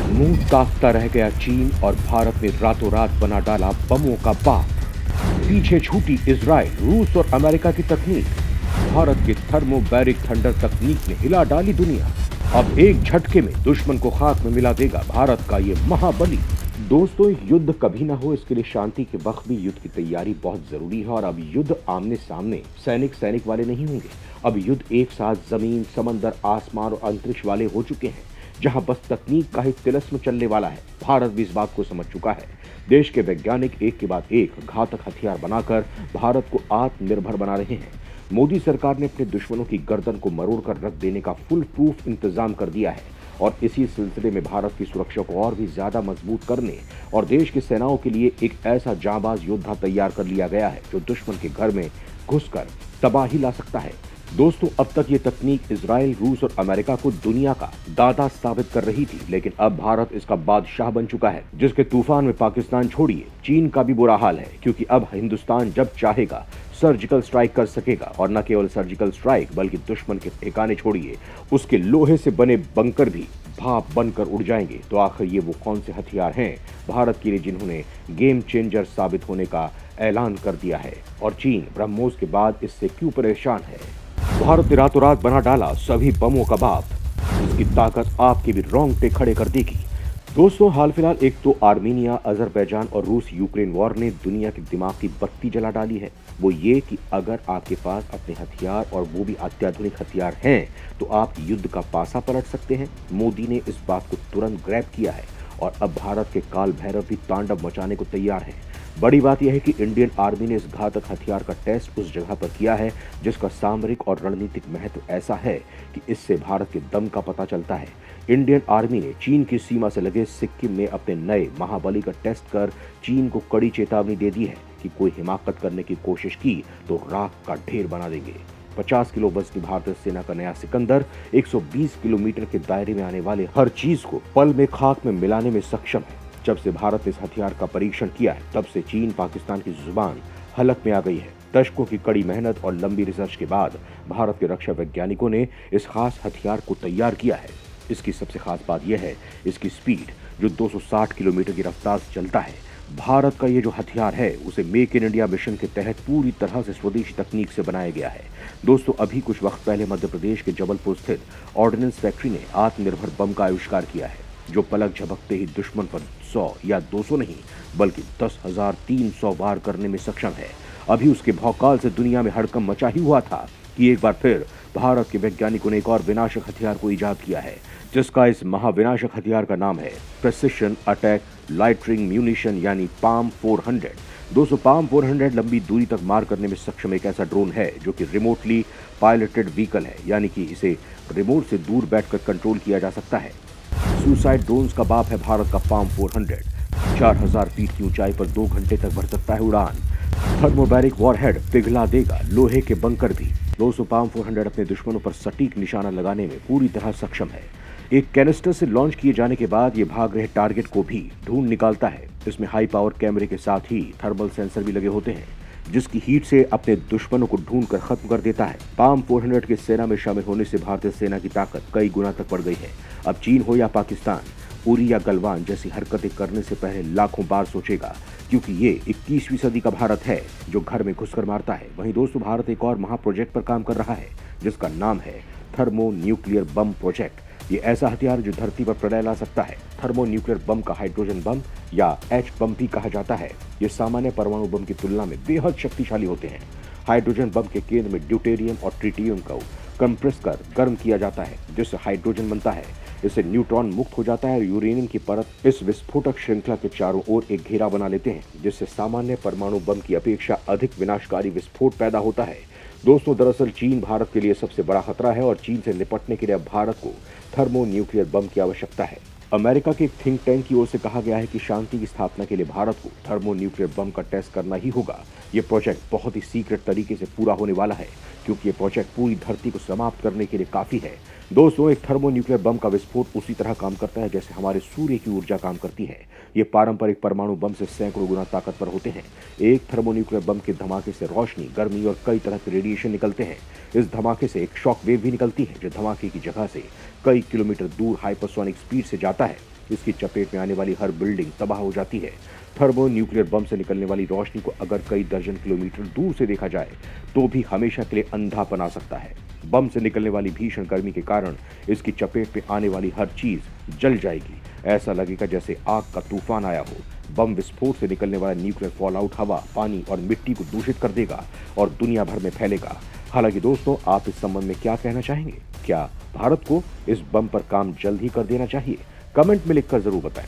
मुंह ताकता रह गया चीन और भारत ने रातों रात बना डाला बमों का बाप। पीछे छूटी इजराइल, रूस और अमेरिका की तकनीक। भारत की थर्मोबैरिक थंडर तकनीक ने हिला डाली दुनिया। अब एक झटके में दुश्मन को खाक में मिला देगा भारत का ये महाबली। दोस्तों, युद्ध कभी ना हो, इसके लिए शांति के वक्त भी युद्ध की तैयारी बहुत जरूरी है। और अब युद्ध आमने सामने सैनिक वाले नहीं होंगे। अब युद्ध एक साथ जमीन, समंदर, आसमान और अंतरिक्ष वाले हो चुके हैं, जहां बस तकनीक का ही तिलिस्म चलने वाला है। भारत भी इस बात को समझ चुका है। देश के वैज्ञानिक एक के बाद एक घातक हथियार बनाकर भारत को आत्मनिर्भर बना रहे हैं। मोदी सरकार ने अपने दुश्मनों की गर्दन को मरोड़कर रख देने का फुल प्रूफ इंतजाम कर दिया है। और इसी सिलसिले में भारत की सुरक्षा को और भी ज्यादा मजबूत करने और देश की सेनाओं के लिए एक ऐसा जांबाज योद्धा तैयार कर लिया गया है जो दुश्मन के घर में घुसकर तबाही ला सकता है। दोस्तों, अब तक ये तकनीक इजराइल, रूस और अमेरिका को दुनिया का दादा साबित कर रही थी, लेकिन अब भारत इसका बादशाह बन चुका है, जिसके तूफान में पाकिस्तान छोड़िए, चीन का भी बुरा हाल है। क्योंकि अब हिंदुस्तान जब चाहेगा सर्जिकल स्ट्राइक कर सकेगा। और न केवल सर्जिकल स्ट्राइक, बल्कि दुश्मन के ठिकाने छोड़िए, उसके लोहे से बने बंकर भी भाप बनकर उड़ जाएंगे। तो आखिर ये वो कौन से हथियार हैं भारत के लिए जिन्होंने गेम चेंजर साबित होने का ऐलान कर दिया है? और चीन ब्रह्मोस के बाद इससे क्यों परेशान है? भारत ने रातों रात बना डाला सभी बमों का बाप। इसकी ताकत आपके भी रोंगटे खड़े कर देगी। दोस्तों, हाल फिलहाल एक तो आर्मीनिया, अजरबैजान और रूस यूक्रेन वॉर ने दुनिया के दिमाग की बत्ती जला डाली है। वो ये कि अगर आपके पास अपने हथियार और वो भी अत्याधुनिक हथियार हैं, तो आप युद्ध का पासा पलट सकते हैं। मोदी ने इस बात को तुरंत ग्रैब किया है और अब भारत के काल भैरव भी तांडव मचाने को तैयार है। बड़ी बात यह है कि इंडियन आर्मी ने इस घातक हथियार का टेस्ट उस जगह पर किया है जिसका सामरिक और रणनीतिक महत्व ऐसा है कि इससे भारत के दम का पता चलता है। इंडियन आर्मी ने चीन की सीमा से लगे सिक्किम में अपने नए महाबली का टेस्ट कर चीन को कड़ी चेतावनी दे दी है कि कोई हिमाकत करने की कोशिश की तो राख का ढेर बना देंगे। 50 किलो वजनी भारतीय सेना का नया सिकंदर 120 किलोमीटर के दायरे में आने वाले हर चीज को पल में खाक में मिलाने में सक्षम है। जब से भारत ने इस हथियार का परीक्षण किया है, तब से चीन पाकिस्तान की जुबान हलक में आ गई है। दशकों की कड़ी मेहनत और लंबी रिसर्च के बाद भारत के रक्षा वैज्ञानिकों ने इस खास हथियार को तैयार किया है। इसकी सबसे खास बात यह है इसकी स्पीड, जो 260 किलोमीटर की रफ्तार से चलता है। भारत का ये जो हथियार है उसे मेक इन इंडिया मिशन के तहत पूरी तरह से स्वदेशी तकनीक से बनाया गया है। दोस्तों, अभी कुछ वक्त पहले मध्य प्रदेश के जबलपुर स्थित ऑर्डिनेंस फैक्ट्री ने आत्मनिर्भर बम का आविष्कार किया है, जो पलक झपकते ही दुश्मन पर 100 या 200 नहीं, बल्कि 10,300 वार करने में सक्षम है। अभी उसके भौकाल से दुनिया में हड़कंप मचा ही हुआ था कि एक बार फिर भारत के वैज्ञानिकों ने एक और विनाशक हथियार को इजाद किया है, जिसका इस महाविनाशक हथियार का नाम है प्रेसिशन अटैक लाइटनिंग म्यूनिशन, यानी पाम 400। दोस्तों, पाम 400 लंबी दूरी तक मार करने में सक्षम एक ऐसा ड्रोन है जो कि रिमोटली पायलटेड व्हीकल है, यानी कि इसे रिमोट से दूर बैठकर कंट्रोल किया जा सकता है। सुसाइड ड्रोन्स का बाप है भारत का पाम 400। 4000 फीट की ऊंचाई पर 2 घंटे तक भर सकता है उड़ान। थर्मोबैरिक वॉरहेड पिघला देगा लोहे के बंकर भी। दोस्तों, पाम 400 अपने दुश्मनों पर सटीक निशाना लगाने में पूरी तरह सक्षम है। एक कैनिस्टर से लॉन्च किए जाने के बाद ये भाग रहे टारगेट को भी ढूंढ निकालता है। इसमें हाई पावर कैमरे के साथ ही थर्मल सेंसर भी लगे होते हैं, जिसकी हीट से अपने दुश्मनों को ढूंढकर खत्म कर देता है। पाम 400 के सेना में शामिल होने से भारतीय सेना की ताकत कई गुना तक बढ़ गई है। अब चीन हो या पाकिस्तान, उरी या गलवान जैसी हरकतें करने से पहले लाखों बार सोचेगा, क्योंकि ये 21वीं सदी का भारत है जो घर में घुसकर मारता है। वहीं दोस्तों, भारत एक और महाप्रोजेक्ट पर काम कर रहा है जिसका नाम है थर्मो न्यूक्लियर बम प्रोजेक्ट। ये ऐसा हथियार जो धरती पर प्रलय ला सकता है। थर्मो न्यूक्लियर बम का हाइड्रोजन बम या एच बम भी कहा जाता है। ये सामान्य परमाणु बम की तुलना में बेहद शक्तिशाली होते हैं। हाइड्रोजन बम के केंद्र में ड्यूटेरियम और ट्रिटियम को कंप्रेस कर गर्म किया जाता है, जिससे हाइड्रोजन बनता है। इससे न्यूट्रॉन मुक्त हो जाता है और यूरेनियम की परत इस विस्फोटक श्रृंखला के चारों ओर एक घेरा बना लेते हैं, जिससे सामान्य परमाणु बम की अपेक्षा अधिक विनाशकारी विस्फोट पैदा होता है। दोस्तों, दरअसल चीन भारत के लिए सबसे बड़ा खतरा है और चीन से निपटने के लिए अब भारत को थर्मो न्यूक्लियर बम की आवश्यकता है। अमेरिका के एक थिंक टैंक की ओर से कहा गया है कि शांति की स्थापना के लिए भारत को थर्मो न्यूक्लियर बम का टेस्ट करना ही होगा, ये प्रोजेक्ट बहुत ही सीक्रेट तरीके से पूरा होने वाला है, क्योंकि ये प्रोजेक्ट पूरी धरती को समाप्त करने के लिए काफी है। दोस्तों, एक थर्मोन्यूक्लियर बम का विस्फोट उसी तरह काम करता है जैसे हमारे सूर्य की ऊर्जा काम करती है। ये पारंपरिक परमाणु बम से सैकड़ों गुना ताकतवर होते हैं। एक थर्मोन्यूक्लियर बम के धमाके से रोशनी, गर्मी और कई तरह के रेडिएशन निकलते हैं। इस धमाके से एक शॉक वेव भी निकलती है जो धमाके की जगह से कई किलोमीटर दूर हाइपरसोनिक स्पीड से जाता है। इसकी चपेट में आने वाली हर बिल्डिंग तबाह हो जाती है। थर्मो न्यूक्लियर बम से निकलने वाली रोशनी को अगर कई दर्जन किलोमीटर दूर से देखा जाए तो भी हमेशा के लिए अंधापन आ सकता है। बम से निकलने वाली भीषण गर्मी के कारण इसकी चपेट में आने वाली हर चीज जल जाएगी। ऐसा लगेगा जैसे आग का तूफान आया हो। बम विस्फोट से निकलने वाला न्यूक्लियर फॉलआउट हवा, पानी और मिट्टी को दूषित कर देगा और दुनिया भर में फैलेगा। हालांकि दोस्तों, आप इस संबंध में क्या कहना चाहेंगे? क्या भारत को इस बम पर काम जल्द ही कर देना चाहिए? कमेंट में लिखकर जरूर बताएं।